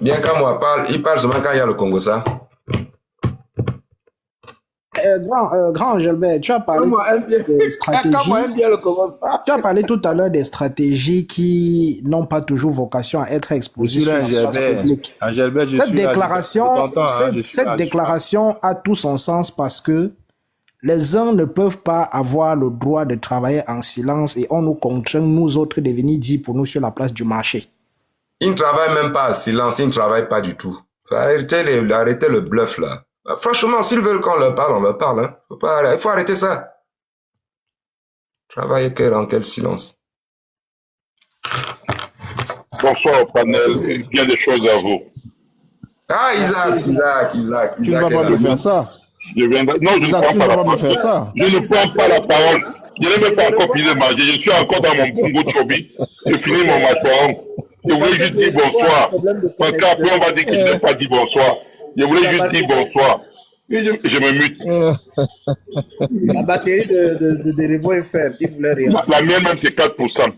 Bien qu'à moi, il parle seulement quand il y a le Congo, ça. Grand Gilbert, tu as parlé des stratégies. Tu as parlé tout à l'heure des stratégies qui n'ont pas toujours vocation à être exposées sur la place publique. Cette déclaration a tout son sens parce que les uns ne peuvent pas avoir le droit de travailler en silence et on nous contraint, nous autres, de venir dire pour nous sur la place du marché. Ils ne travaillent même pas en silence, ils ne travaillent pas du tout. Arrêtez le bluff là. Franchement, s'ils veulent qu'on leur parle, on leur parle. Hein. Il faut arrêter ça. Travailler dans quel silence. Bonsoir, panel. Bien des choses à vous. Ah, Isaac. Tu ne vas pas me faire ça. Non, je ne prends pas la parole. Je ne prends pas la parole. Je n'ai même pas encore fini de manger. Je suis encore dans mon bongo chobi. J'ai fini mon mâchoire. Je voulais juste dire bonsoir. Parce qu'après, on va dire que je n'ai pas dit bonsoir. Je voulais juste dire bonsoir. Et je me mute. La batterie de Revo est faible. Il voulait rien. La mienne, même, c'est 4%.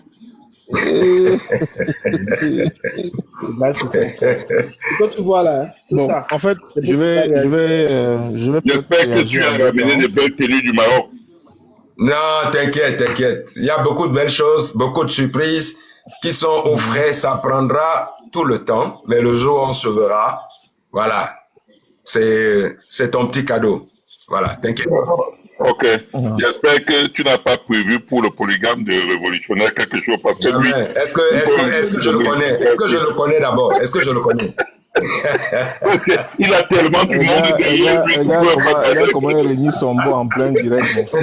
C'est quoi tu vois là? Bon, ça. En fait, je vais. J'espère que tu as ramené des belles tenues du Maroc. Non, t'inquiète. Il y a beaucoup de belles choses, beaucoup de surprises qui sont au frais. Ça prendra tout le temps, mais le jour où on se verra, voilà. C'est ton petit cadeau. Voilà, t'inquiète. Ok. J'espère que tu n'as pas prévu pour le polygame de révolutionnaire quelque chose parce que lui. Est-ce que je le connais? Est-ce que je le connais d'abord? Est-ce que je le connais? Il a tellement du monde derrière lui. Regarde comment il réunit son beau en plein direct.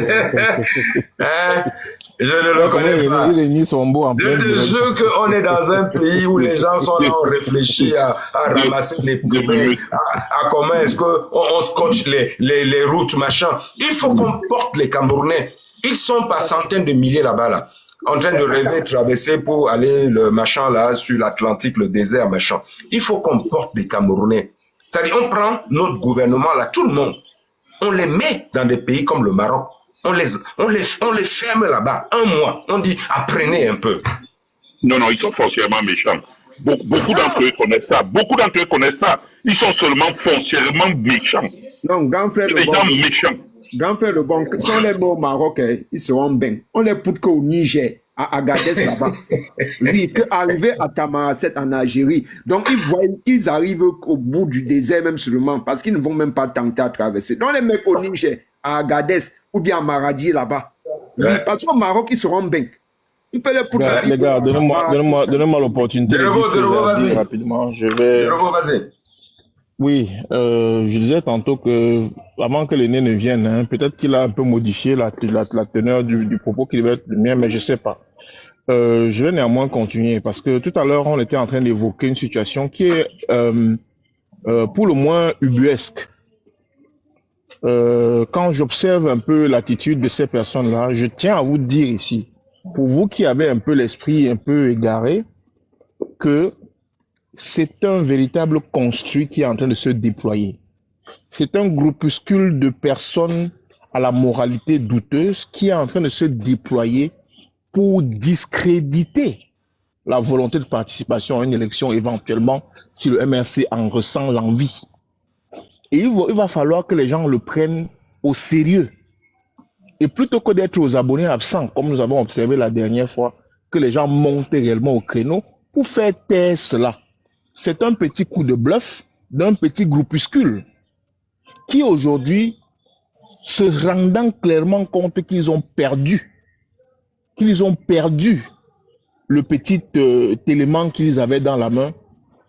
Je ne le connais pas. Il réunit son beau en plein direct. Je te jure qu'on est dans un pays où les gens sont là, on réfléchit à ramasser les poubelles, à comment est-ce qu'on scotche les routes, machin. Il faut qu'on porte les Camerounais. Ils sont par centaines de milliers là-bas, là, en train de rêver, traverser pour aller le machin là, sur l'Atlantique, le désert, machin. Il faut qu'on porte les Camerounais. C'est-à-dire, on prend notre gouvernement là, tout le monde, on les met dans des pays comme le Maroc. On les ferme là-bas, un mois. On dit, apprenez un peu. Non, ils sont foncièrement méchants. Beaucoup d'entre eux connaissent ça. Ils sont seulement foncièrement méchants. Non, grand frère, des gens méchants. Grand frère, le bon, si on les met au Maroc, ils seront bien. On les pousse qu'au Niger, à Agadez là-bas. Oui, qu'arriver à Tamaracet en Algérie. Donc, ils arrivent au bout du désert même seulement, parce qu'ils ne vont même pas tenter à traverser. Donc, les mecs au Niger, à Agadez, ou bien à Maradi là-bas. Oui, parce qu'au Maroc, ils seront bien. Les gars, donnez-moi l'opportunité de dire rapidement. Vas-y. Oui, je disais tantôt que avant que l'aîné ne vienne, hein, peut-être qu'il a un peu modifié la teneur du propos qui devait être le mien, mais je sais pas. Je vais néanmoins continuer parce que tout à l'heure, on était en train d'évoquer une situation qui est pour le moins ubuesque. Quand j'observe un peu l'attitude de ces personnes-là, je tiens à vous dire ici, pour vous qui avez un peu l'esprit un peu égaré, que c'est un véritable construit qui est en train de se déployer. C'est un groupuscule de personnes à la moralité douteuse qui est en train de se déployer pour discréditer la volonté de participation à une élection éventuellement si le MRC en ressent l'envie. Et il va falloir que les gens le prennent au sérieux. Et plutôt que d'être aux abonnés absents, comme nous avons observé la dernière fois, que les gens montent réellement au créneau pour faire taire cela. C'est un petit coup de bluff d'un petit groupuscule qui aujourd'hui, se rendant clairement compte qu'ils ont perdu le petit élément qu'ils avaient dans la main,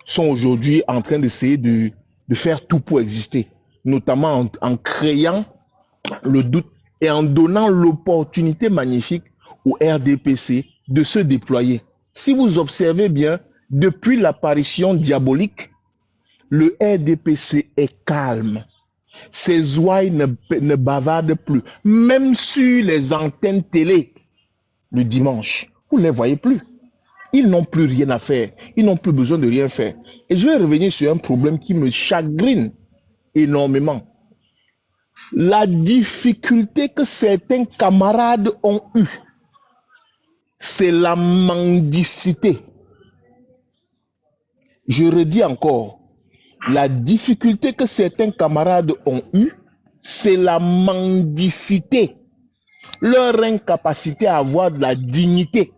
sont aujourd'hui en train d'essayer de faire tout pour exister, notamment en créant le doute et en donnant l'opportunité magnifique au RDPC de se déployer. Si vous observez bien, depuis l'apparition diabolique, le RDPC est calme. Ses ouailles ne bavardent plus. Même sur les antennes télé, le dimanche, vous ne les voyez plus. Ils n'ont plus rien à faire. Ils n'ont plus besoin de rien faire. Et je vais revenir sur un problème qui me chagrine énormément. La difficulté que certains camarades ont eue, c'est la mendicité. Je redis encore, la difficulté que certains camarades ont eue, c'est la mendicité, leur incapacité à avoir de la dignité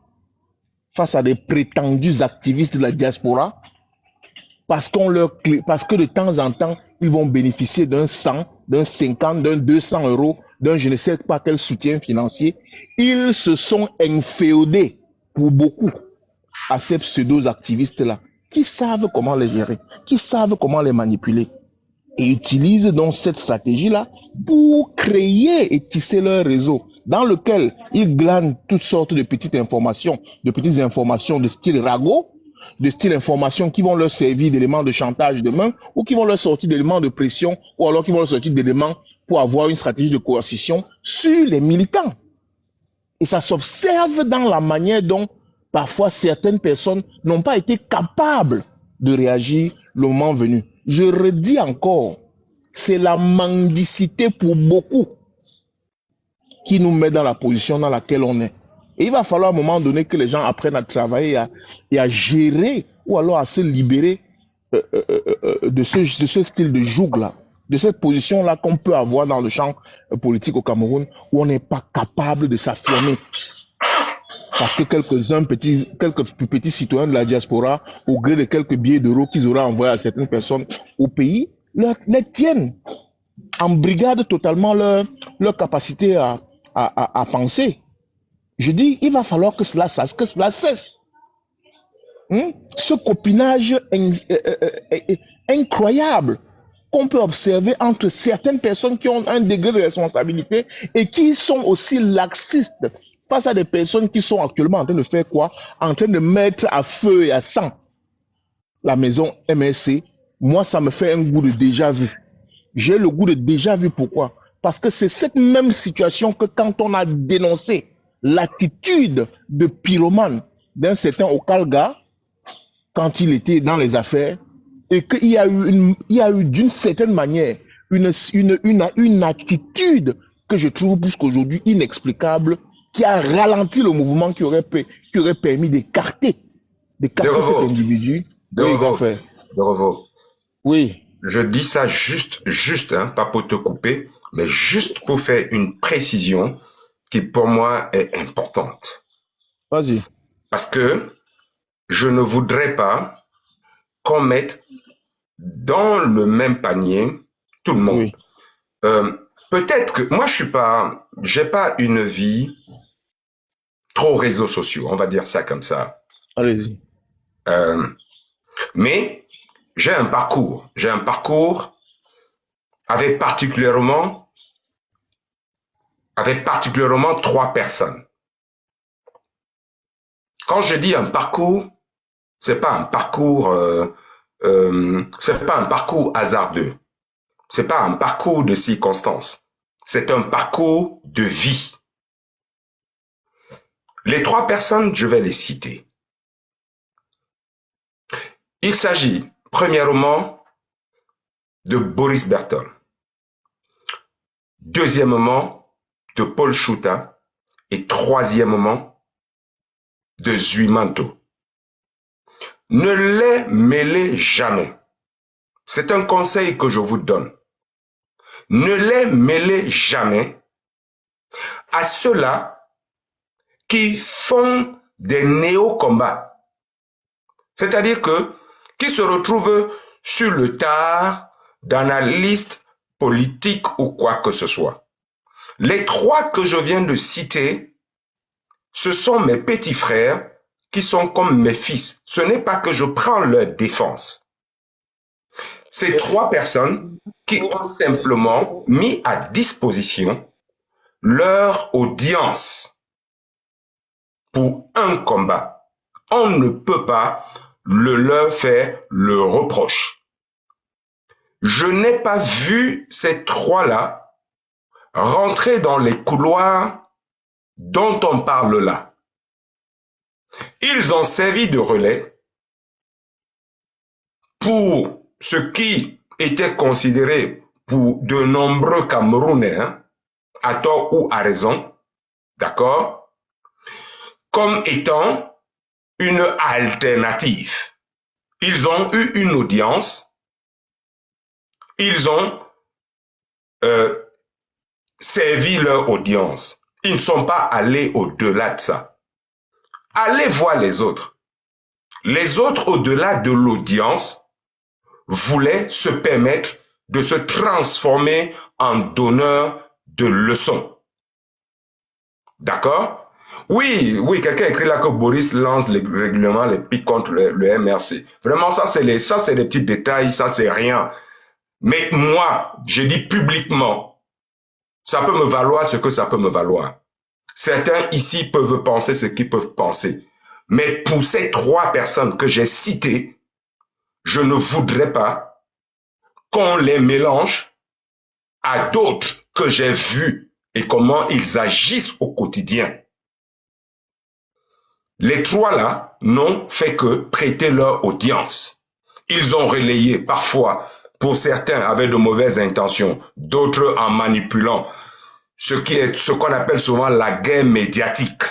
face à des prétendus activistes de la diaspora, parce que de temps en temps, ils vont bénéficier d'un 100, d'un 50, d'un 200 euros, d'un je ne sais pas quel soutien financier. Ils se sont inféodés pour beaucoup à ces pseudo-activistes-là, qui savent comment les gérer, qui savent comment les manipuler, et utilisent donc cette stratégie-là pour créer et tisser leur réseau, dans lequel ils glanent toutes sortes de petites informations de style ragot, de style information qui vont leur servir d'éléments de chantage demain, ou qui vont leur sortir d'éléments de pression, ou alors qui vont leur sortir d'éléments pour avoir une stratégie de coercition sur les militants. Et ça s'observe dans la manière dont parfois certaines personnes n'ont pas été capables de réagir le moment venu. Je redis encore, c'est la mendicité pour beaucoup qui nous met dans la position dans laquelle on est. Et il va falloir à un moment donné que les gens apprennent à travailler et à gérer ou alors à se libérer de ce style de joug-là, de cette position-là qu'on peut avoir dans le champ politique au Cameroun où on n'est pas capable de s'affirmer. Parce que quelques petits citoyens de la diaspora, au gré de quelques billets d'euros qu'ils auraient envoyés à certaines personnes au pays, les tiennent, embrigadent totalement leur capacité à penser. Je dis, il va falloir que cela cesse. Ce copinage incroyable qu'on peut observer entre certaines personnes qui ont un degré de responsabilité et qui sont aussi laxistes face à des personnes qui sont actuellement en train de faire quoi? En train de mettre à feu et à sang la maison MSC. Moi, ça me fait un goût de déjà-vu. J'ai le goût de déjà-vu. Pourquoi? Parce que c'est cette même situation que quand on a dénoncé l'attitude de pyromane d'un certain Okalga quand il était dans les affaires et qu'il y a eu d'une certaine manière une attitude que je trouve plus qu'aujourd'hui inexplicable qui a ralenti le mouvement qui aurait permis d'écarter cet individu. De Revo. Oui. Je dis ça juste, hein, pas pour te couper, mais juste pour faire une précision qui pour moi est importante. Vas-y. Parce que je ne voudrais pas qu'on mette dans le même panier tout le monde. Oui. Peut-être que moi j'ai pas une vie trop réseaux sociaux, on va dire ça comme ça. Allez-y. Mais j'ai un parcours avec particulièrement 3 personnes. Quand je dis un parcours, c'est pas un parcours hasardeux. C'est pas un parcours de circonstances. C'est un parcours de vie. Les 3 personnes, je vais les citer. Il s'agit, premièrement, de Boris Bertol. Deuxièmement, de Paul Chouta. Et troisièmement, de Zuimanto. Ne les mêlez jamais. C'est un conseil que je vous donne. Ne les mêlez jamais à ceux-là qui font des néo-combats. C'est-à-dire qui se retrouvent sur le tard d'analystes politiques ou quoi que ce soit. Les 3 que je viens de citer, ce sont mes petits frères qui sont comme mes fils. Ce n'est pas que je prends leur défense. Ces 3 personnes qui ont simplement mis à disposition leur audience pour un combat. On ne peut pas leur faire le reproche. Je n'ai pas vu ces 3-là rentrer dans les couloirs dont on parle là. Ils ont servi de relais pour ce qui était considéré pour de nombreux Camerounais, hein, à tort ou à raison, d'accord, comme étant une alternative. Ils ont eu une audience, ils ont servi leur audience. Ils ne sont pas allés au-delà de ça. Allez voir les autres. Les autres, au-delà de l'audience, voulaient se permettre de se transformer en donneurs de leçons. D'accord? Oui, quelqu'un écrit là que Boris lance régulièrement les pics contre le MRC. Vraiment, ça c'est des petits détails, ça c'est rien. Mais moi, je dis publiquement, ça peut me valoir ce que ça peut me valoir. Certains ici peuvent penser ce qu'ils peuvent penser. Mais pour ces 3 personnes que j'ai citées, je ne voudrais pas qu'on les mélange à d'autres que j'ai vus et comment ils agissent au quotidien. Les 3 là n'ont fait que prêter leur audience. Ils ont relayé parfois, pour certains avec de mauvaises intentions, d'autres en manipulant, ce qu'on appelle souvent la guerre médiatique.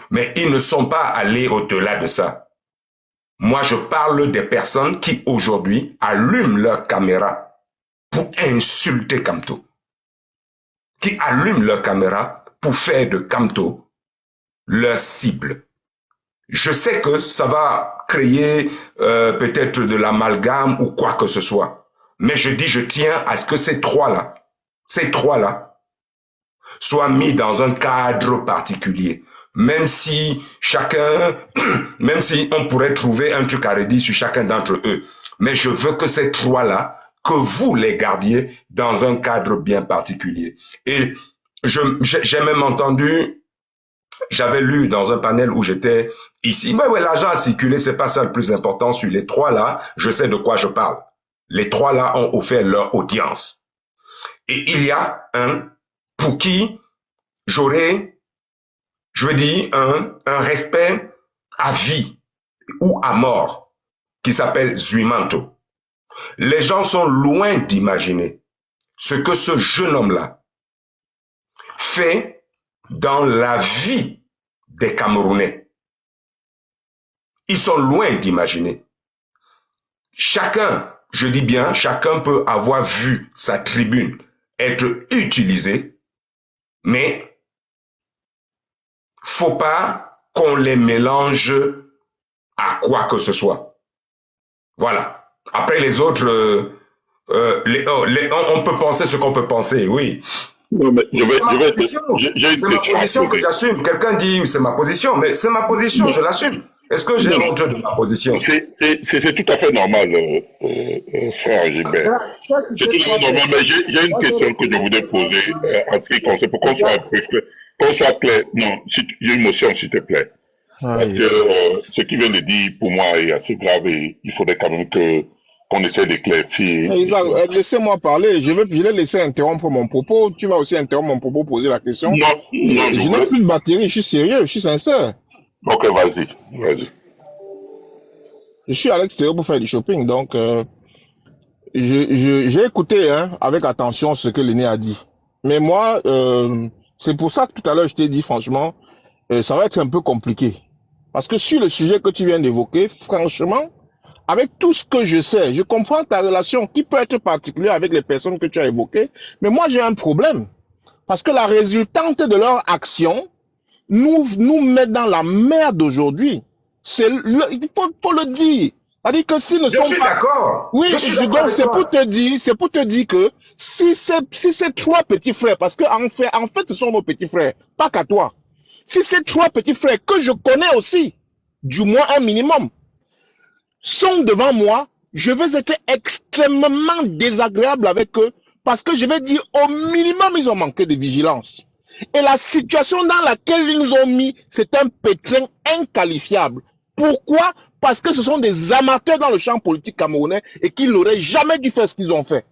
Mais ils ne sont pas allés au-delà de ça. Moi, je parle des personnes qui aujourd'hui allument leur caméra pour insulter Kamto. Qui allument leur caméra pour faire de Kamto leur cible. Je sais que ça va créer peut-être de l'amalgame ou quoi que ce soit. Mais je tiens à ce que ces trois-là soient mis dans un cadre particulier. Même si on pourrait trouver un truc à redire sur chacun d'entre eux. Mais je veux que ces 3-là, que vous les gardiez dans un cadre bien particulier. Et j'ai même entendu, j'avais lu dans un panel où j'étais ici, mais l'argent a circulé, c'est pas ça le plus important. Sur les 3-là, je sais de quoi je parle. Les 3-là ont offert leur audience. Et il y a un pour qui j'aurais, je veux dire, un respect à vie ou à mort qui s'appelle Zuimanto. Les gens sont loin d'imaginer ce que ce jeune homme-là fait dans la vie des Camerounais. Ils sont loin d'imaginer. Chacun, je dis bien, chacun peut avoir vu sa tribune être utilisée, mais faut pas qu'on les mélange à quoi que ce soit. Voilà. Après les autres, on peut penser ce qu'on peut penser, oui. Non, mais C'est ma position que j'assume. Quelqu'un dit c'est ma position, mais c'est ma position, je l'assume. Est-ce que j'ai honte de ma position? C'est tout à fait normal, frère Gilbert. C'est tout à fait normal, mais j'ai une question que je voudrais poser en ce qui concerne, pour qu'on soit clair. Non, j'ai une motion, s'il te plaît. Parce que ce qu'il vient de dire, pour moi, est assez grave et il faudrait quand même qu'on essaie d'éclaircir. Laissez-moi parler. Je l'ai laissé interrompre mon propos. Tu vas aussi interrompre mon propos, poser la question. Non, je n'ai plus de batterie. Je suis sérieux, je suis sincère. Ok, vas-y. Je suis à l'extérieur pour faire du shopping, donc j'ai écouté avec attention ce que l'aîné a dit. Mais moi, c'est pour ça que tout à l'heure je t'ai dit franchement, ça va être un peu compliqué. Parce que sur le sujet que tu viens d'évoquer, franchement, avec tout ce que je sais, je comprends ta relation qui peut être particulière avec les personnes que tu as évoquées, mais moi j'ai un problème. Parce que la résultante de leur action nous met dans la merde aujourd'hui. Il faut le dire. C'est-à-dire que si ne sont pas... Je suis d'accord. Oui, donc c'est pour te dire que si ces 3 petits frères, parce que en fait, ce sont nos petits frères, pas qu'à toi. Si ces 3 petits frères que je connais aussi, du moins un minimum, sont devant moi, je vais être extrêmement désagréable avec eux parce que je vais dire au minimum ils ont manqué de vigilance. Et la situation dans laquelle ils nous ont mis, c'est un pétrin inqualifiable. Pourquoi? Parce que ce sont des amateurs dans le champ politique camerounais et qu'ils n'auraient jamais dû faire ce qu'ils ont fait.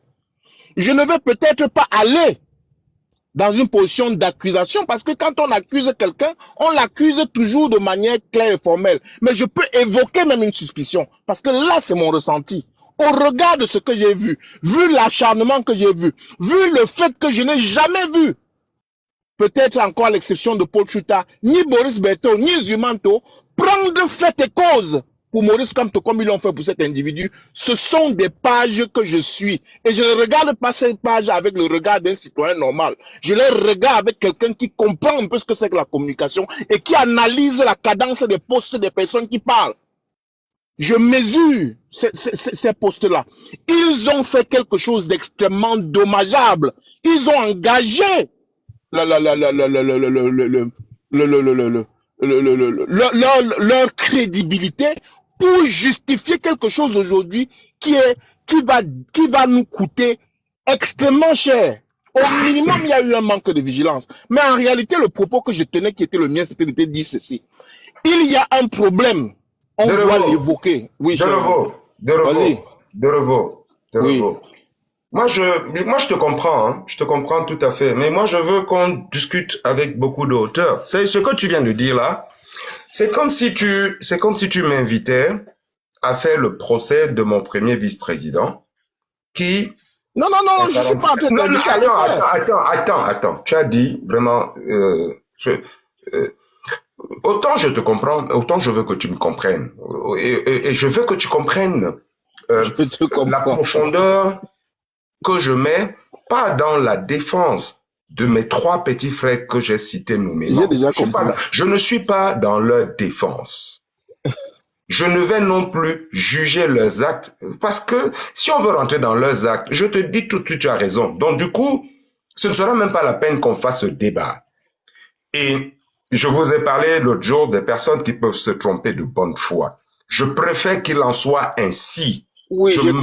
Je ne vais peut-être pas aller dans une position d'accusation parce que quand on accuse quelqu'un, on l'accuse toujours de manière claire et formelle. Mais je peux évoquer même une suspicion parce que là, c'est mon ressenti. Au regard de ce que j'ai vu l'acharnement que j'ai vu le fait que je n'ai jamais vu, peut-être encore à l'exception de Paul Chuta, ni Boris Berthaud, ni Zuimanto, prendre fait et cause pour Maurice Kamto comme ils l'ont fait pour cet individu, ce sont des pages que je suis. Et je ne regarde pas ces pages avec le regard d'un citoyen normal. Je les regarde avec quelqu'un qui comprend un peu ce que c'est que la communication et qui analyse la cadence des postes des personnes qui parlent. Je mesure ces postes-là. Ils ont fait quelque chose d'extrêmement dommageable. Ils ont engagé leur crédibilité pour justifier quelque chose aujourd'hui qui va nous coûter extrêmement cher. Au minimum, il y a eu un manque de vigilance. Mais en réalité, le propos que je tenais, qui était le mien, c'était de dire ceci. Il y a un problème. On doit l'évoquer. Oui, de Revaux. Moi, je te comprends, hein. Je te comprends tout à fait. Mais moi, je veux qu'on discute avec beaucoup de hauteur. C'est ce que tu viens de dire là. C'est comme si tu m'invitais à faire le procès de mon premier vice-président qui... Non, je suis pas en train de t'inviter à le faire. Attends. Tu as dit vraiment... autant je te comprends, autant je veux que tu me comprennes. Et je veux que tu comprennes la profondeur que je mets, pas dans la défense de mes 3 petits frères que j'ai cités nommément. Je ne suis pas dans leur défense. Je ne vais non plus juger leurs actes, parce que si on veut rentrer dans leurs actes, je te dis tout de suite, tu as raison. Donc du coup, ce ne sera même pas la peine qu'on fasse ce débat. Et je vous ai parlé l'autre jour des personnes qui peuvent se tromper de bonne foi. Je préfère qu'il en soit ainsi. Oui, j'ai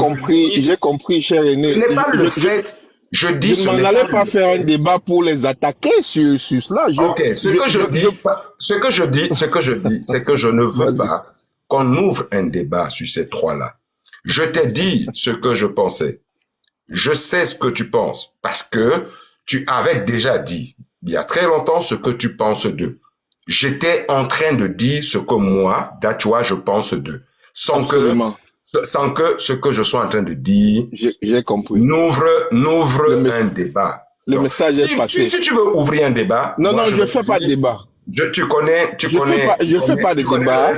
compris, cher aîné. Ce n'est pas le fait... Je n'en allais pas faire un débat pour les attaquer sur cela. Ce que je dis, c'est que je ne veux pas qu'on ouvre un débat sur ces 3-là. Je t'ai dit ce que je pensais. Je sais ce que tu penses parce que tu avais déjà dit il y a très longtemps ce que tu penses d'eux. J'étais en train de dire ce que moi, Dachua, je pense d'eux. Sans que ce que je sois en train de dire j'ai compris. n'ouvre un débat. Le message est passé. Si tu veux ouvrir un débat... Non, je ne fais pas de débat. Tu connais... Je fais pas de débat.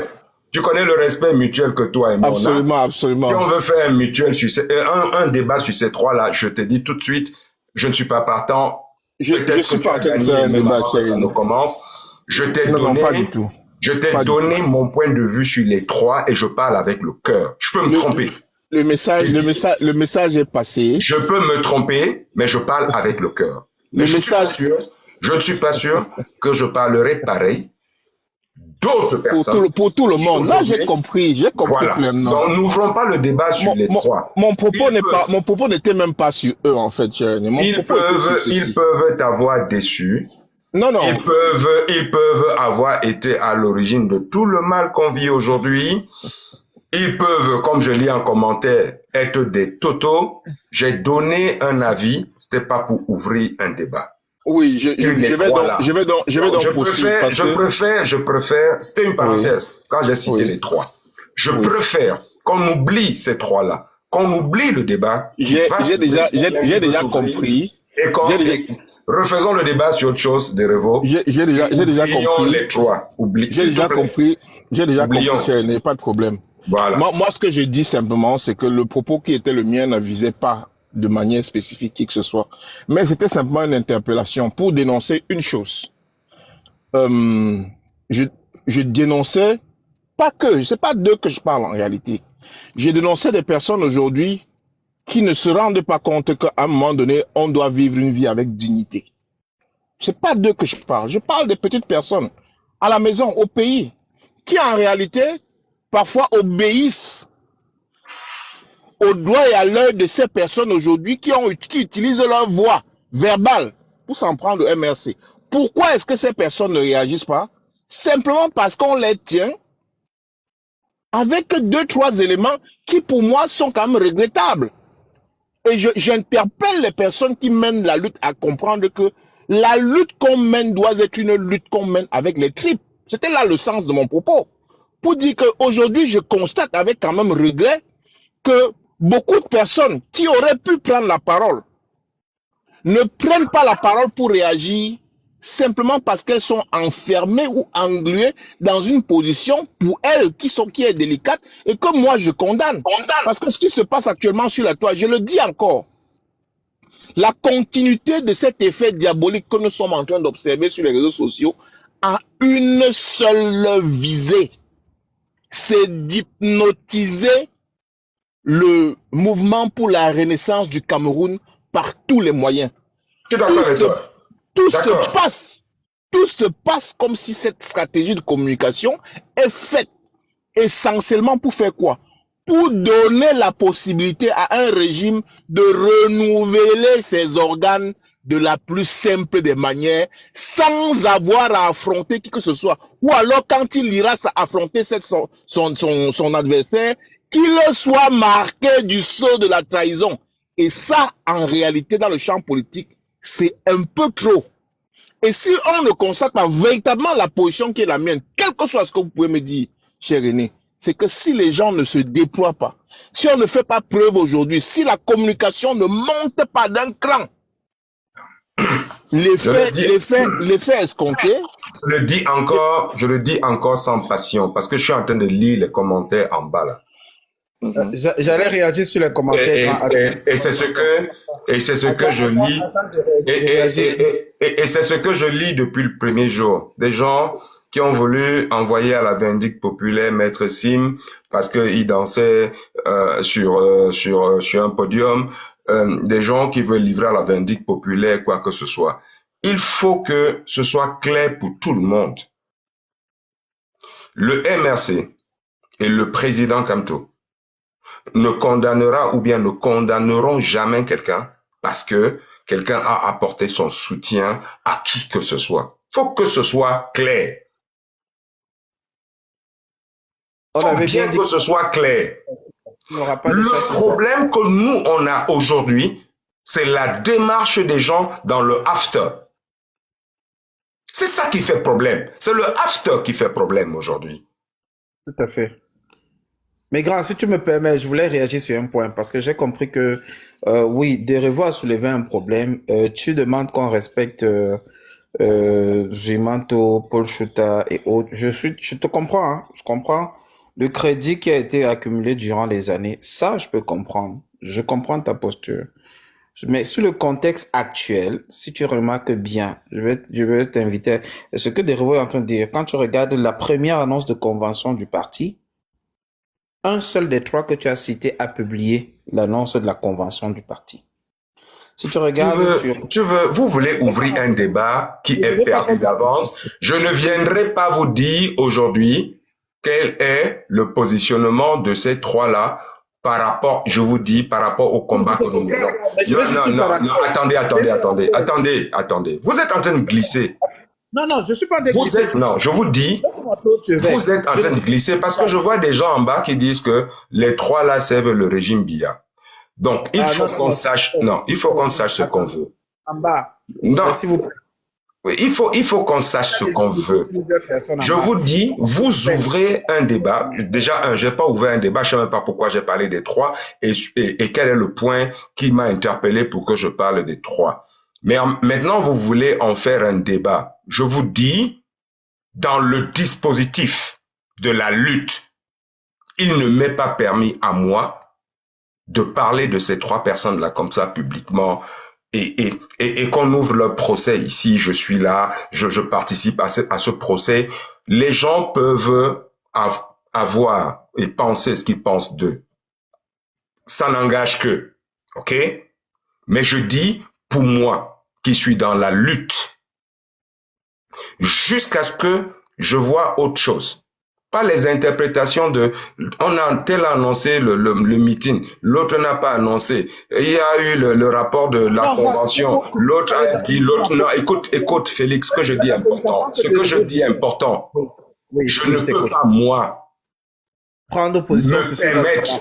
Tu connais le respect mutuel que toi et moi on a. Absolument. Si on veut faire un débat sur ces 3-là, je te dis tout de suite, je ne suis pas partant. Je suis pas en train de faire un débat. Ça nous commence. Je t'ai donné... pas du tout. Je t'ai donné mon point de vue sur les 3 et je parle avec le cœur. Je peux me tromper. Le message est passé. Je peux me tromper, mais je parle avec le cœur. Je ne suis pas sûr que je parlerai pareil d'autres personnes. Pour tout le monde. Là, j'ai compris voilà. Pleinement. Donc, n'ouvrons pas le débat sur les 3. Mon propos n'était même pas sur eux, en fait, cher. Ils peuvent t'avoir déçu. Non. Ils peuvent avoir été à l'origine de tout le mal qu'on vit aujourd'hui. Ils peuvent, comme je lis en commentaire, être des totaux. J'ai donné un avis. C'était pas pour ouvrir un débat. Oui, je préfère, c'était une parenthèse, quand j'ai cité les 3. Je préfère qu'on oublie ces 3-là, qu'on oublie le débat. J'ai déjà compris. Refaisons le débat sur autre chose de Revaux. J'ai déjà compris. Les 3. J'ai déjà compris, cher, pas de problème. Voilà. Moi, ce que je dis simplement, c'est que le propos qui était le mien ne visait pas de manière spécifique qui que ce soit. Mais c'était simplement une interpellation pour dénoncer une chose. Je dénonçais, c'est pas d'eux que je parle en réalité. J'ai dénoncé des personnes aujourd'hui qui ne se rendent pas compte qu'à un moment donné, on doit vivre une vie avec dignité. C'est pas d'eux que je parle. Je parle des petites personnes à la maison, au pays, qui en réalité, parfois obéissent au doigt et à l'œil de ces personnes aujourd'hui qui utilisent leur voix verbale pour s'en prendre au MRC. Pourquoi est-ce que ces personnes ne réagissent pas? Simplement parce qu'on les tient avec 2-3 éléments qui pour moi sont quand même regrettables. Et j'interpelle les personnes qui mènent la lutte à comprendre que la lutte qu'on mène doit être une lutte qu'on mène avec les tripes. C'était là le sens de mon propos. Pour dire qu'aujourd'hui, je constate avec quand même regret que beaucoup de personnes qui auraient pu prendre la parole ne prennent pas la parole pour réagir simplement parce qu'elles sont enfermées ou engluées dans une position pour elles qui est délicate et que moi je condamne. Parce que ce qui se passe actuellement sur la toile, je le dis encore, la continuité de cet effet diabolique que nous sommes en train d'observer sur les réseaux sociaux a une seule visée, c'est d'hypnotiser le mouvement pour la renaissance du Cameroun par tous les moyens. Tout se passe comme si cette stratégie de communication est faite essentiellement pour faire quoi? Pour donner la possibilité à un régime de renouveler ses organes de la plus simple des manières, sans avoir à affronter qui que ce soit. Ou alors, quand il ira affronter son adversaire, qu'il soit marqué du sceau de la trahison. Et ça, en réalité, dans le champ politique, c'est un peu trop. Et si on ne constate pas véritablement la position qui est la mienne, quel que soit ce que vous pouvez me dire, cher René, c'est que si les gens ne se déploient pas, si on ne fait pas preuve aujourd'hui, si la communication ne monte pas d'un cran, l'effet escompté. Je le dis encore sans passion, parce que je suis en train de lire les commentaires en bas là. J'allais réagir sur les commentaires. Et c'est ce que je lis. Et c'est ce que je lis depuis le premier jour. Des gens qui ont voulu envoyer à la vindicte populaire Maître Sim parce qu'il dansait sur un podium. Des gens qui veulent livrer à la vindicte populaire quoi que ce soit. Il faut que ce soit clair pour tout le monde. Le MRC et le président Kamto ne condamnera ou bien ne condamneront jamais quelqu'un parce que quelqu'un a apporté son soutien à qui que ce soit. Faut que ce soit clair. Faut bien que ce soit clair. Le problème que nous, on a aujourd'hui, c'est la démarche des gens dans le after. C'est ça qui fait problème. C'est le after qui fait problème aujourd'hui. Tout à fait. Mais grand, si tu me permets, je voulais réagir sur un point parce que j'ai compris que, oui, Derevo a soulevé un problème. Tu demandes qu'on respecte Zimanto, Paul Chouta et autres. Je te comprends, hein, je comprends. Le crédit qui a été accumulé durant les années, ça, je peux comprendre. Je comprends ta posture. Mais sur le contexte actuel, si tu remarques bien, je vais t'inviter. Ce que Derevo est en train de dire, quand tu regardes la première annonce de convention du parti, un seul des trois que tu as cités a publié l'annonce de la convention du parti. Si tu regardes... Vous voulez ouvrir un débat qui est perdu d'avance. Je ne viendrai pas vous dire aujourd'hui quel est le positionnement de ces trois-là par rapport, je vous dis, par rapport au combat que nous menons. Non, attendez. Vous êtes en train de glisser. Non, je suis pas en train de glisser. Non, je vous dis, vous êtes en train de glisser parce que je vois des gens en bas qui disent que les trois là servent le régime Biya. Donc, il faut qu'on sache ce qu'on veut. En bas. Non. S'il vous plaît. Oui, il faut qu'on sache ce qu'on veut. Je vous dis, vous ouvrez un débat. Déjà, j'ai pas ouvert un débat, je sais même pas pourquoi j'ai parlé des trois et quel est le point qui m'a interpellé pour que je parle des trois. Mais maintenant, vous voulez en faire un débat. Je vous dis, dans le dispositif de la lutte, il ne m'est pas permis à moi de parler de ces trois personnes-là comme ça publiquement et qu'on ouvre leur procès ici. Je suis là, je participe à ce procès. Les gens peuvent avoir et penser ce qu'ils pensent d'eux. Ça n'engage qu'eux, ok? Mais je dis, pour moi, qui suis dans la lutte, jusqu'à ce que je vois autre chose. Pas les interprétations de, on a tel annoncé le meeting, l'autre n'a pas annoncé. Il y a eu le rapport de la convention, l'autre a dit, l'autre non. Écoute Félix, ce que je dis important. Ce que je dis important, je ne peux pas, moi, prendre position me permettre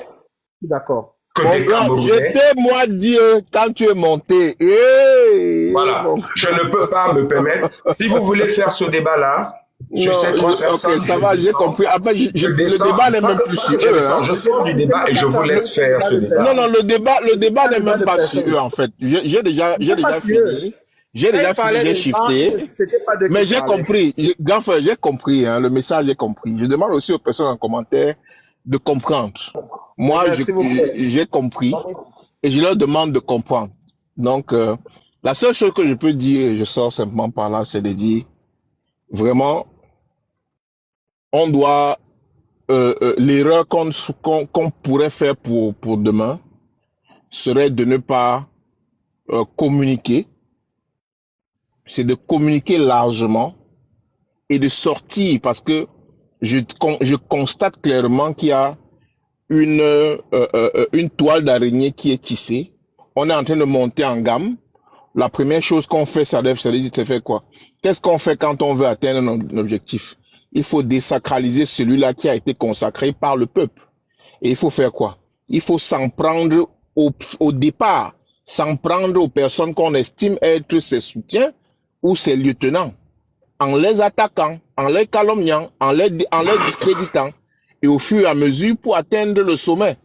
d'accord. Que des Camerounais. Je t'ai, moi, dit quand tu es monté. Voilà, je ne peux pas me permettre. Si vous voulez faire ce débat-là, sur ces trois personnes, okay, ça va, j'ai compris. Après, le débat n'est même plus sur eux. Je sors du débat et je vous laisse faire ce débat. Non, le débat n'est même pas sur eux, en fait. J'ai déjà fini. J'ai Quand déjà il parlait j'ai de gens, shifté, c'était pas de qui mais il j'ai parlait. compris. Grand frère, j'ai compris, hein, le message, j'ai compris. Je demande aussi aux personnes en commentaire de comprendre. Moi, Merci beaucoup. j'ai compris et je leur demande de comprendre. Donc, la seule chose que je peux dire, et je sors simplement par là, c'est de dire, vraiment, on doit, l'erreur qu'on pourrait faire pour demain serait de ne pas communiquer, c'est de communiquer largement et de sortir parce que je constate clairement qu'il y a une toile d'araignée qui est tissée. On est en train de monter en gamme. La première chose qu'on fait, ça fait quoi? Qu'est-ce qu'on fait quand on veut atteindre un objectif? Il faut désacraliser celui-là qui a été consacré par le peuple. Et il faut faire quoi? Il faut s'en prendre au départ, s'en prendre aux personnes qu'on estime être ses soutiens ou ses lieutenants, en les attaquant, en les calomniant, en les discréditant, et au fur et à mesure pour atteindre le sommet.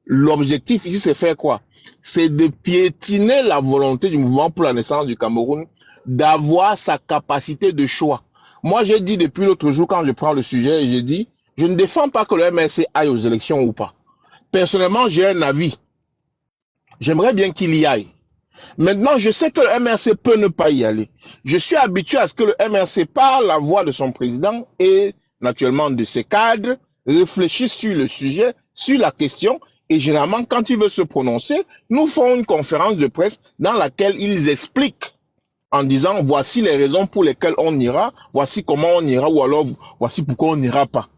L'objectif ici, c'est faire quoi? C'est de piétiner la volonté du mouvement pour la naissance du Cameroun, d'avoir sa capacité de choix. Moi, j'ai dit depuis l'autre jour, quand je prends le sujet, j'ai dit, je ne défends pas que le MRC aille aux élections ou pas. Personnellement, j'ai un avis. J'aimerais bien qu'il y aille. Maintenant, je sais que le MRC peut ne pas y aller. Je suis habitué à ce que le MRC, par la voix de son président et naturellement de ses cadres, réfléchisse sur le sujet, sur la question, et généralement, quand il veut se prononcer, nous faisons une conférence de presse dans laquelle ils expliquent en disant voici les raisons pour lesquelles on ira, voici comment on ira, ou alors voici pourquoi on n'ira pas.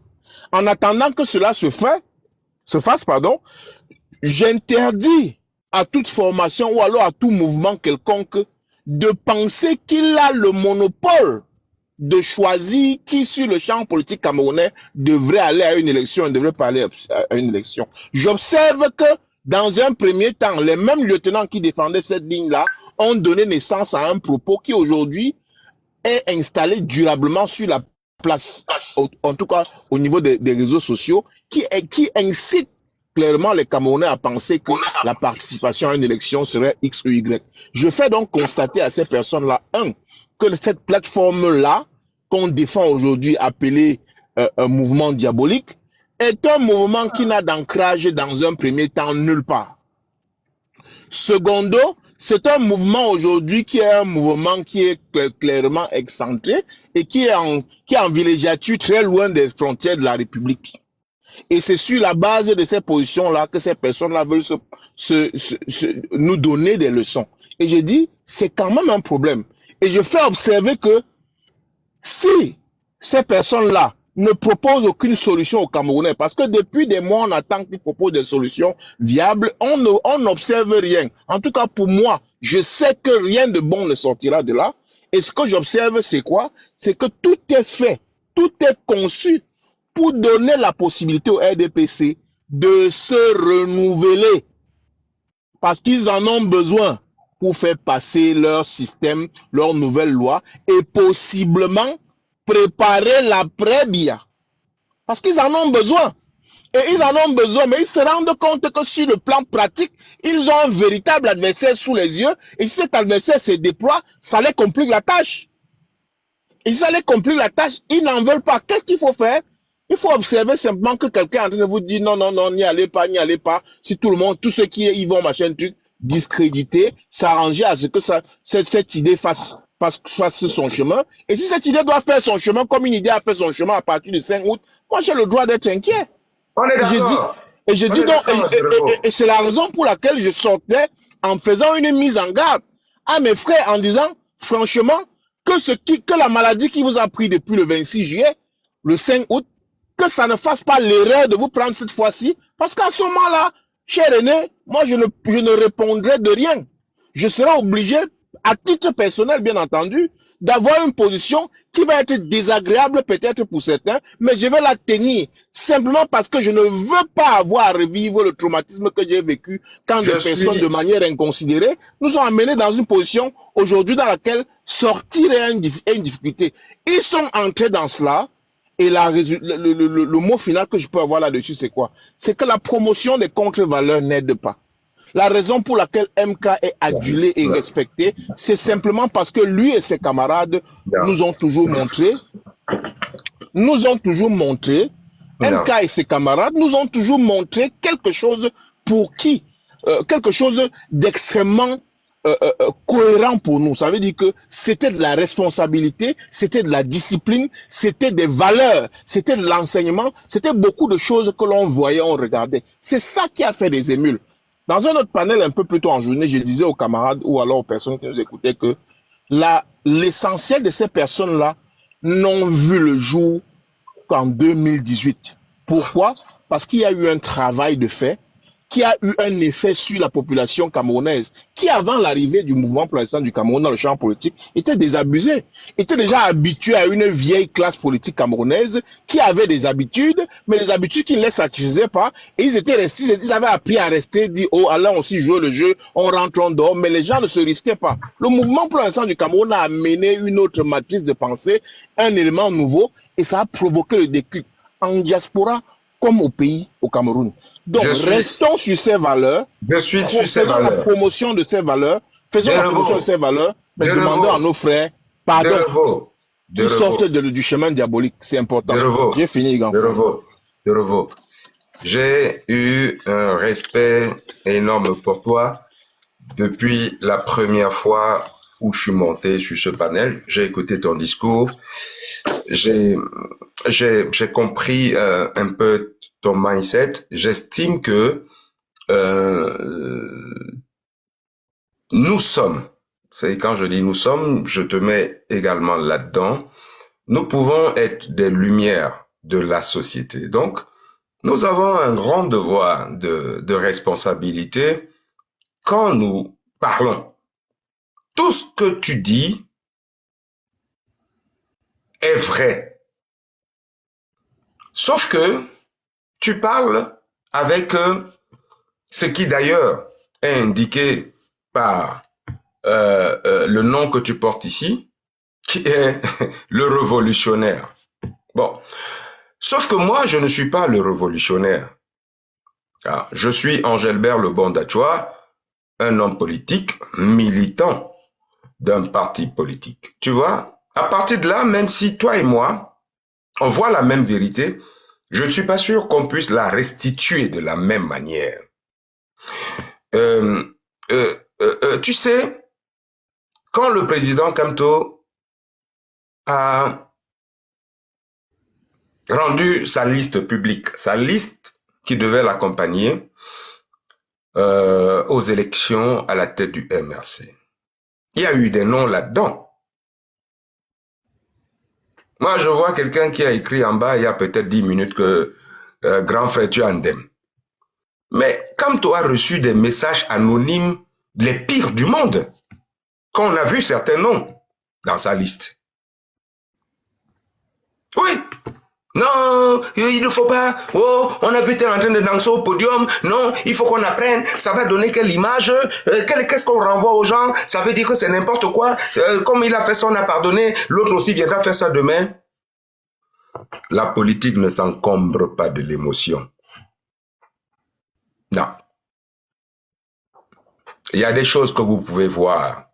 En attendant que cela se fasse, j'interdis à toute formation ou alors à tout mouvement quelconque de penser qu'il a le monopole de choisir qui sur le champ politique camerounais devrait aller à une élection et ne devrait pas aller à une élection. J'observe que dans un premier temps, les mêmes lieutenants qui défendaient cette ligne-là ont donné naissance à un propos qui aujourd'hui est installé durablement sur la place, en tout cas au niveau des réseaux sociaux, qui incite clairement les Camerounais à penser que la participation à une élection serait X ou Y. Je fais donc constater à ces personnes-là, que cette plateforme-là, qu'on défend aujourd'hui, appelée un mouvement diabolique, est un mouvement qui n'a d'ancrage dans un premier temps nulle part. Secondo, c'est un mouvement aujourd'hui qui est un mouvement qui est clairement excentré et qui est en villégiature très loin des frontières de la République. Et c'est sur la base de ces positions-là que ces personnes-là veulent nous donner des leçons. Et je dis, c'est quand même un problème. Et je fais observer que si ces personnes-là ne proposent aucune solution aux Camerounais, parce que depuis des mois, on attend qu'ils proposent des solutions viables, on n'observe rien. En tout cas, pour moi, je sais que rien de bon ne sortira de là. Et ce que j'observe, c'est quoi? C'est que tout est fait, tout est conçu pour donner la possibilité au RDPC de se renouveler. Parce qu'ils en ont besoin pour faire passer leur système, leur nouvelle loi et possiblement préparer l'après-BIA. Parce qu'ils en ont besoin. Et ils en ont besoin, mais ils se rendent compte que sur le plan pratique, ils ont un véritable adversaire sous les yeux. Et si cet adversaire se déploie, ça les complique la tâche. Et si ça les complique la tâche, ils n'en veulent pas. Qu'est-ce qu'il faut faire? Il faut observer simplement que quelqu'un est en train de vous dire non, non, non, n'y allez pas, n'y allez pas. Si tout le monde, tous ceux qui y vont, machin, truc, discréditer, s'arranger à ce que cette idée fasse son chemin. Et si cette idée doit faire son chemin, comme une idée a fait son chemin à partir du 5 août, moi j'ai le droit d'être inquiet. On est d'accord. Et c'est la raison pour laquelle je sortais en faisant une mise en garde à mes frères en disant, franchement, que la maladie qui vous a pris depuis le 26 juillet, le 5 août, que ça ne fasse pas l'erreur de vous prendre cette fois-ci, parce qu'à ce moment-là, cher René, moi je ne répondrai de rien. Je serai obligé, à titre personnel bien entendu, d'avoir une position qui va être désagréable peut-être pour certains, mais je vais la tenir simplement parce que je ne veux pas avoir à revivre le traumatisme que j'ai vécu quand des personnes de manière inconsidérée nous ont amenés dans une position aujourd'hui dans laquelle sortir est une difficulté. Ils sont entrés dans cela. Et le mot final que je peux avoir là-dessus, c'est quoi? C'est que la promotion des contre-valeurs n'aide pas. La raison pour laquelle MK est adulé et respecté, c'est simplement parce que lui et ses camarades nous ont toujours montré, MK et ses camarades nous ont toujours montré quelque chose pour qui, quelque chose d'extrêmement cohérent pour nous. Ça veut dire que c'était de la responsabilité, c'était de la discipline, c'était des valeurs, c'était de l'enseignement, c'était beaucoup de choses que l'on voyait, on regardait. C'est ça qui a fait des émules. Dans un autre panel un peu plus tôt en journée, je disais aux camarades ou alors aux personnes qui nous écoutaient que l'essentiel de ces personnes-là n'ont vu le jour qu'en 2018. Pourquoi? Parce qu'il y a eu un travail de fait qui a eu un effet sur la population camerounaise, qui avant l'arrivée du mouvement pour l'instant du Cameroun dans le champ politique, était désabusé, était déjà habitué à une vieille classe politique camerounaise qui avait des habitudes, mais des habitudes qui ne les satisfaisaient pas, et ils étaient restés, ils avaient appris à rester, dit, oh, allons aussi jouer le jeu, on rentre, on dort, mais les gens ne se risquaient pas. Le mouvement pour l'instant du Cameroun a amené une autre matrice de pensée, un élément nouveau, et ça a provoqué le déclic en diaspora comme au pays, au Cameroun. Donc, restons sur ces valeurs. Je suis sur ces valeurs. Faisons la promotion de ces valeurs. Faisons la promotion de ces valeurs. Mais demandons à nos frères, pardon, qu'ils sortent du chemin diabolique. C'est important. J'ai fini, Ganfan. De Revo. J'ai eu un respect énorme pour toi depuis la première fois où je suis monté sur ce panel. J'ai écouté ton discours. J'ai compris un peu ton mindset. J'estime que nous sommes, c'est quand je dis nous sommes, je te mets également là-dedans, nous pouvons être des lumières de la société. Donc, nous avons un grand devoir de responsabilité quand nous parlons. Tout ce que tu dis est vrai. Sauf que tu parles avec ce qui d'ailleurs est indiqué par le nom que tu portes ici, qui est le révolutionnaire. Bon, sauf que moi, je ne suis pas le révolutionnaire. Alors, je suis Angelbert Le Bondachois, un homme politique militant d'un parti politique. Tu vois, à partir de là, même si toi et moi, on voit la même vérité, je ne suis pas sûr qu'on puisse la restituer de la même manière. Tu sais, quand le président Kamto a rendu sa liste publique, sa liste qui devait l'accompagner aux élections à la tête du MRC, il y a eu des noms là-dedans. Moi, je vois quelqu'un qui a écrit en bas il y a peut-être 10 minutes que grand frère, tu es indemne. Mais comme tu as reçu des messages anonymes les pires du monde, quand on a vu certains noms dans sa liste. Oui. Non, il ne faut pas. Oh, on a vu tel en train de danser au podium. Non, il faut qu'on apprenne. Ça va donner quelle image? Qu'est-ce qu'on renvoie aux gens? Ça veut dire que c'est n'importe quoi. Comme il a fait ça, on a pardonné. L'autre aussi viendra faire ça demain. La politique ne s'encombre pas de l'émotion. Non. Il y a des choses que vous pouvez voir,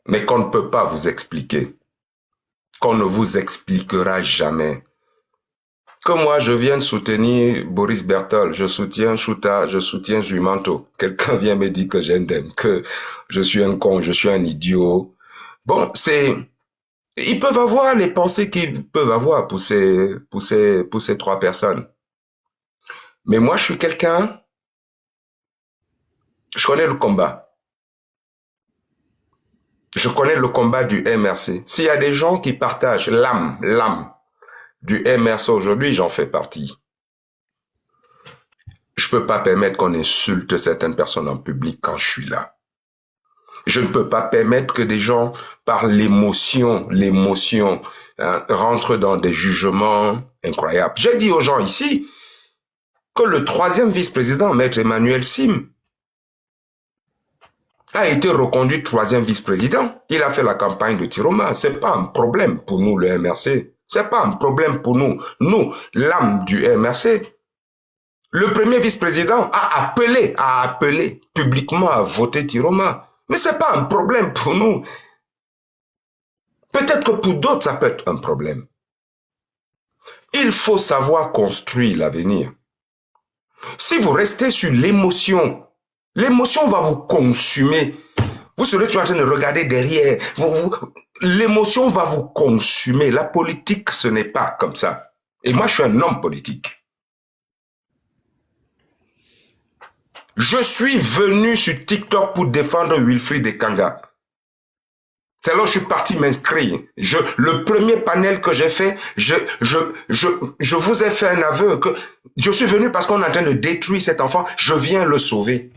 mais qu'on ne peut pas vous expliquer, qu'on ne vous expliquera jamais. Comme moi, je viens de soutenir Boris Berthold, je soutiens Chouta, je soutiens Zuimanto. Quelqu'un vient me dire que j'aime, que je suis un con, je suis un idiot. Bon, ils peuvent avoir les pensées qu'ils peuvent avoir pour ces trois personnes. Mais moi, je suis quelqu'un, je connais le combat. Je connais le combat du MRC. S'il y a des gens qui partagent l'âme du MRC aujourd'hui, j'en fais partie. Je peux pas permettre qu'on insulte certaines personnes en public quand je suis là. Je ne peux pas permettre que des gens, par l'émotion, rentrent dans des jugements incroyables. J'ai dit aux gens ici que le 3e vice-président, Maître Emmanuel Sim, a été reconduit 3e vice-président. Il a fait la campagne de Tiroma. C'est pas un problème pour nous, le MRC. C'est pas un problème pour nous. Nous, l'âme du MRC, Le premier vice-président a appelé publiquement à voter Tiroma. Mais c'est pas un problème pour nous. Peut-être que pour d'autres, ça peut être un problème. Il faut savoir construire l'avenir. Si vous restez sur l'émotion, l'émotion va vous consumer. Vous serez toujours en train de regarder derrière. L'émotion va vous consumer. La politique, ce n'est pas comme ça. Et moi, je suis un homme politique. Je suis venu sur TikTok pour défendre Wilfried Ekanga. C'est là où je suis parti m'inscrire. Le premier panel que j'ai fait, je vous ai fait un aveu que je suis venu parce qu'on est en train de détruire cet enfant. Je viens le sauver.